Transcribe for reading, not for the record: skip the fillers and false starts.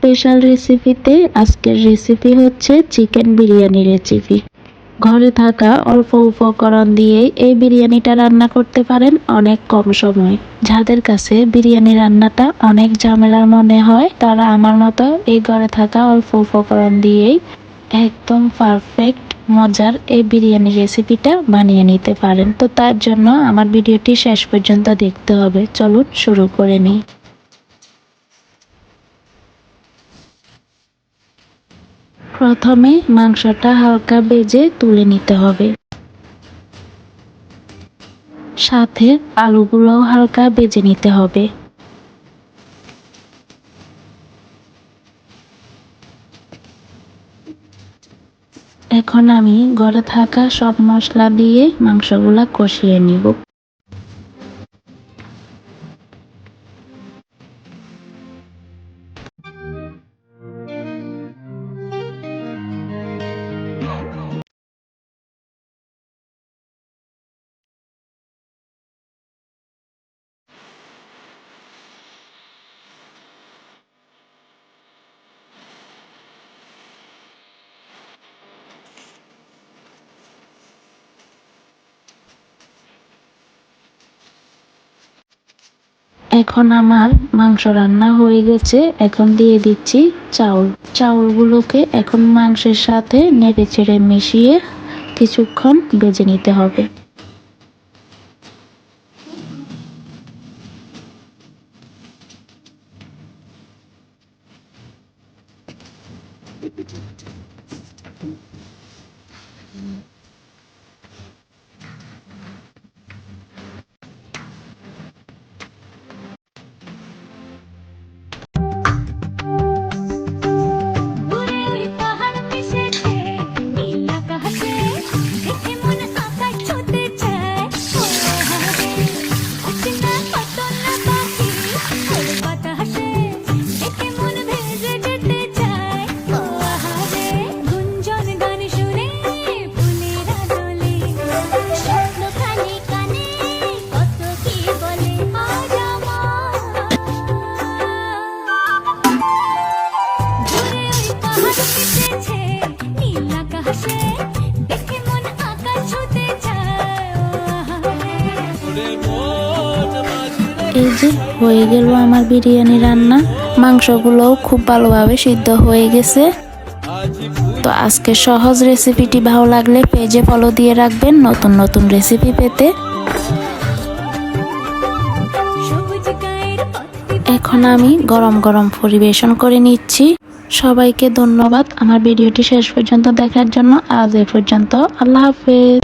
Special রেসিপিতে আজকের recipe হচ্ছে চিকেন বিরিয়ানি রেসিপি। ঘরে থাকা অল্প উপকরণ দিয়ে এই বিরিয়ানিটা রান্না করতে পারেন অনেক কম সময়। যাদের কাছে বিরিয়ানি রান্নাটা অনেক ঝামেলার মনে হয় তারা আমার মতো এই ঘরে থাকা অল্প উপকরণ দিয়েই একদম পারফেক্ট মজার এই বিরিয়ানি রেসিপিটা বানিয়ে নিতে পারেন। তো তার জন্য আমার ভিডিওটি শেষ পর্যন্ত দেখতে হবে। চলুন শুরু করে নিই। প্রথমে মাংসটা হালকা ভেজে তুলে নিতে হবে, সাথে আলুগুলোও হালকা ভেজে নিতে হবে। এখন আমি ঘরে থাকা সব মশলা দিয়ে মাংসগুলা কষিয়ে নিব। এখন আমার মাংস রান্না হয়ে গেছে। এখন দিয়ে দিচ্ছি চাউলগুলোকে এখন মাংসের সাথে নেড়ে চেড়ে মিশিয়ে কিছুক্ষণ ভেজে নিতে হবে। এই যে হয়ে গেল আমার বিরিয়ানি রান্না। মাংসগুলোও খুব ভালোভাবে সিদ্ধ হয়ে গেছে। তো আজকে সহজ রেসিপিটি ভালো লাগলে পেজে ফলো দিয়ে রাখবেন নতুন নতুন রেসিপি পেতে। এখন আমি গরম গরম পরিবেশন করে নিচ্ছি। সবাইকে ধন্যবাদ আমার ভিডিওটি শেষ পর্যন্ত দেখার জন্য। আজ এ পর্যন্ত, আল্লাহ হাফেজ।